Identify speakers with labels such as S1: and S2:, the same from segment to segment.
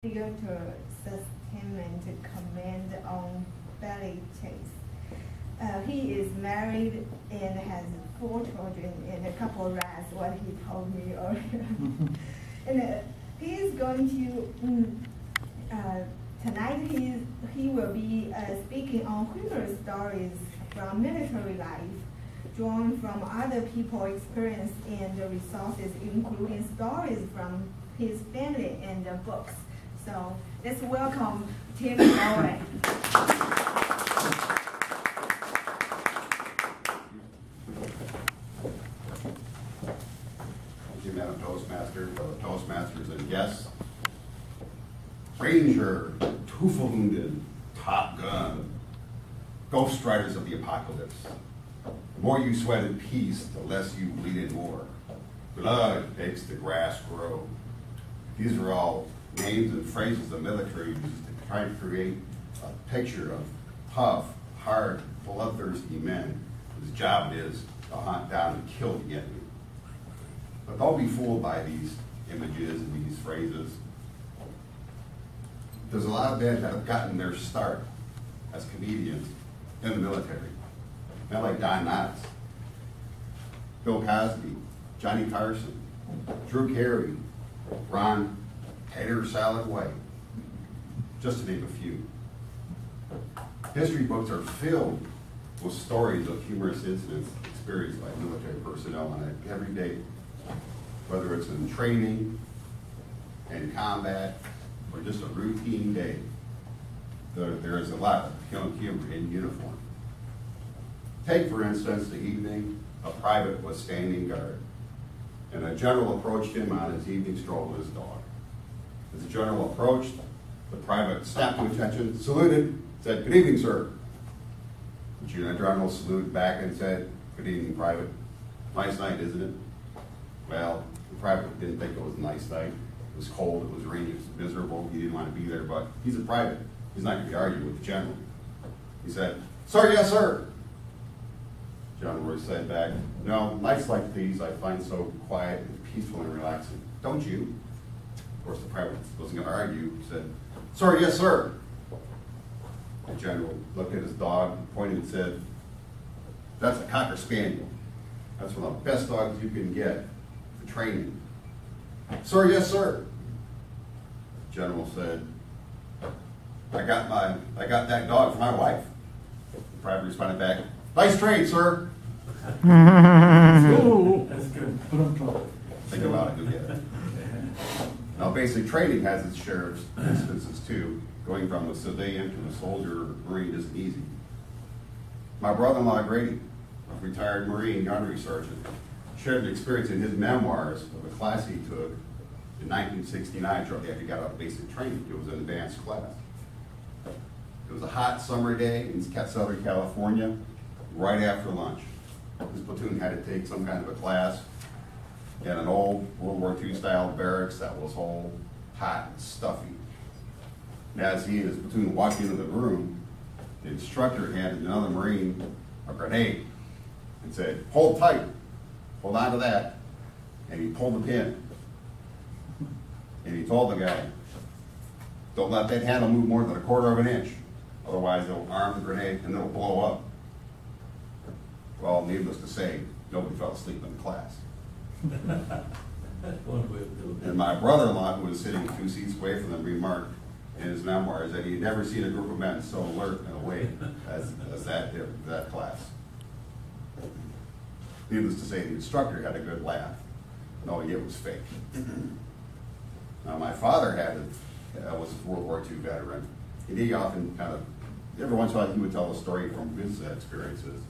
S1: theater sustainment command on belly chase. He is married and has 4 children and a couple of rats, what he told me earlier. And he is going to, tonight he will be speaking on humorous stories from military life, drawn from other people's experience and resources, including stories from his family and books. So let's welcome Tim Owen.
S2: You met a Toastmaster, fellow Toastmasters and guests. Ranger, Tuffelhunden, Top Gun, Ghost Riders of the Apocalypse. The more you sweat in peace, the less you bleed in war. Blood makes the grass grow. These are all names and phrases the military uses to try to create a picture of tough, hard, bloodthirsty men whose job it is to hunt down and kill the enemy. But don't be fooled by these images and these phrases. There's a lot of men that have gotten their start as comedians in the military. Men like Don Knotts, Bill Cosby, Johnny Carson, Drew Carey, Ron Tater Salad White, just to name a few. History books are filled with stories of humorous incidents experienced by military personnel on an everyday, whether it's in training, in combat, or just a routine day. There is a lot of humor in uniform. Take, for instance, the evening a private was standing guard, and a general approached him on his evening stroll with his dog. As the general approached, the private snapped to attention, saluted, said, "Good evening, sir." The general saluted back and said, "Good evening, private. Nice night, isn't it?" Well, the private didn't think it was a nice night. It was cold, it was rainy, it was miserable, he didn't want to be there, but he's a private. He's not going to be arguing with the general. He said, "Sir, yes, sir." General said back, "No, nights like these I find so quiet and peaceful and relaxing. Don't you?" Of course, the private wasn't going to argue. He said, "Sir, yes, sir." The general looked at his dog, pointed and said, "That's a Cocker Spaniel. That's one of the best dogs you can get for training." "Sir, yes, sir." The general said, I got that dog for my wife." The private responded back, "Nice trade, sir."
S3: That's good.
S2: Think about it, you'll get it. Now, basic training has its share of instances too. Going from a civilian to a soldier or Marine isn't easy. My brother-in-law, Grady, a retired Marine gunnery sergeant, shared an experience in his memoirs of a class he took in 1969, shortly after he got out of basic training. It was an advanced class. It was a hot summer day in Southern California, right after lunch. His platoon had to take some kind of a class in an old World War II style barracks that was all hot and stuffy. And as he and his platoon walked into the room, the instructor handed another Marine a grenade and said, "Hold tight, hold on to that." And he pulled the pin. And he told the guy, "Don't let that handle move more than a quarter of an inch. Otherwise, they'll arm the grenade and it'll blow up." Well, needless to say, nobody fell asleep in the class. And my brother-in-law, who was sitting 2 seats away from them, remarked in his memoirs that he had never seen a group of men so alert and awake as that class. Needless to say, the instructor had a good laugh, knowing it was fake. Now, my father was a World War II veteran, and he often every once in a while, he would tell a story from his experiences.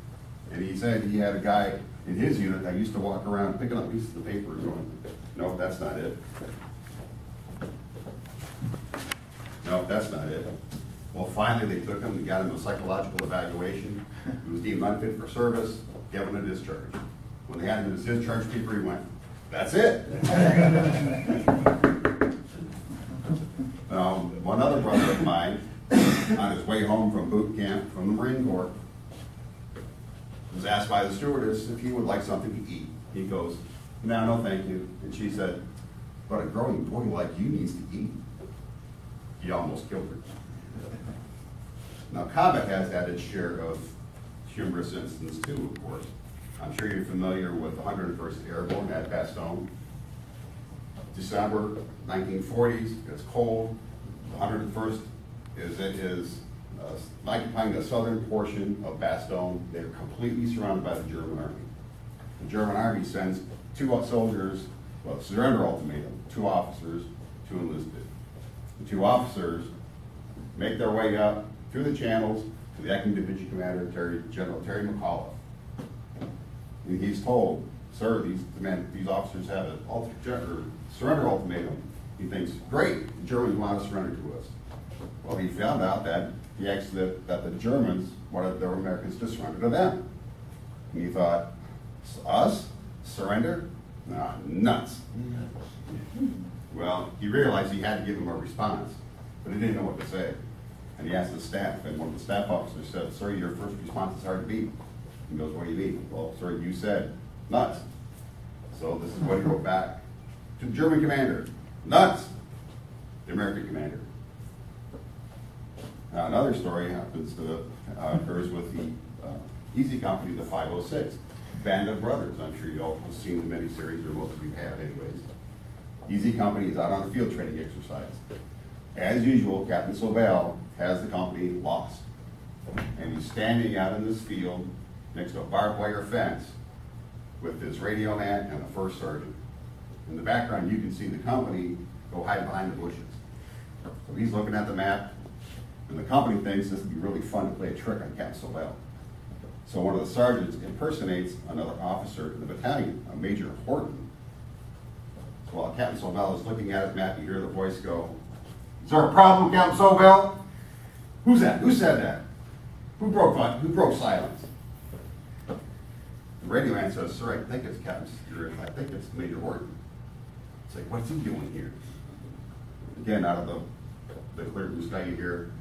S2: And he said he had a guy in his unit that used to walk around picking up pieces of paper and going, "No, that's not it. No, that's not it." Well, finally they took him and got him a psychological evaluation. He was deemed unfit for service, given a discharge. When they had him in his discharge paper, he went, "That's it." One other brother of mine, on his way home from boot camp from the Marine Corps, was asked by the stewardess if he would like something to eat. He goes, "No, no, thank you." And she said, "But a growing boy like you needs to eat." he almost killed her. Now, combat has had its share of humorous incidents too, of course. I'm sure you're familiar with the 101st Airborne at Bastogne. December 1940s, it's cold. The 101st is occupying the southern portion of Bastogne. They're completely surrounded by the German army. The German army sends 2 soldiers, well, surrender ultimatum, 2 officers, 2 enlisted. The 2 officers make their way up through the channels to the acting division commander, General Terry McAuliffe. And he's told, sir, these officers have a surrender ultimatum. He thinks, great, the Germans want to surrender to us. Well, he found out that that the Germans wanted their Americans to surrender to them. And he thought, us? Surrender? Nah, nuts. Well, he realized he had to give them a response, but he didn't know what to say. And he asked the staff, and one of the staff officers said, sir, your first response is hard to beat. He goes, what do you mean? Well, sir, you said nuts. So this is what he wrote back to the German commander. Nuts. The American commander. Now, another story occurs with the Easy Company, the 506. Band of Brothers. I'm sure you all have seen the miniseries, or most of you have anyways. Easy Company is out on a field training exercise. As usual, Captain Sobel has the company lost. And he's standing out in this field next to a barbed wire fence with his radio man and the first sergeant. In the background, you can see the company go hide behind the bushes. So he's looking at the map, and the company thinks this would be really fun to play a trick on Captain Sobel. So one of the sergeants impersonates another officer in the battalion, a Major Horton. So while Captain Sobel is looking at his map, you hear the voice go, is there a problem, Captain Sobel? Who's that? Who said that? Who broke silence? The radio man says, sir, I think it's I think it's Major Horton. It's like, what's he doing here? Again, out of the clear blue sky, you hear,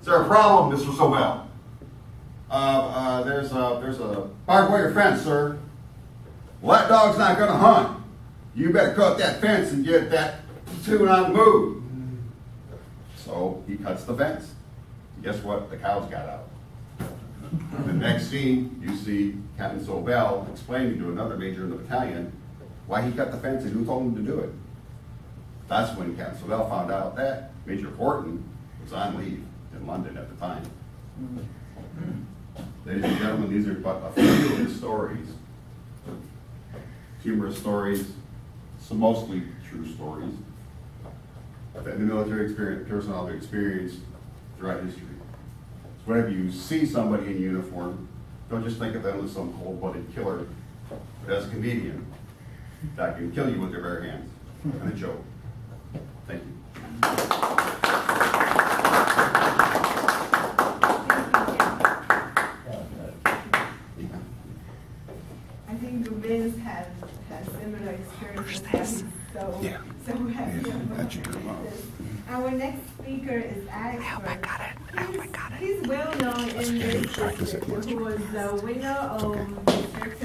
S2: is there a problem, Mr. Sobel? There's a barbed wire fence, sir. Well, that dog's not going to hunt. You better cut that fence and get that platoon on the move. So he cuts the fence. Guess what? The cows got out. The next scene, you see Captain Sobel explaining to another major in the battalion why he cut the fence and who told him to do it. That's when Captain Sobel found out that Major Horton was on leave in London at the time. Ladies and gentlemen, these are but a few of the stories, humorous stories, some mostly true stories that the military personnel have experienced throughout history. So whenever you see somebody in uniform, don't just think of them as some cold-blooded killer, but as a comedian that can kill you with their bare hands and a joke. Thank you.
S1: I think Vince has similar experiences. So happy about this. Our next speaker is Alex.
S3: I hope I got it.
S1: He's well known in this district. He was the winner of District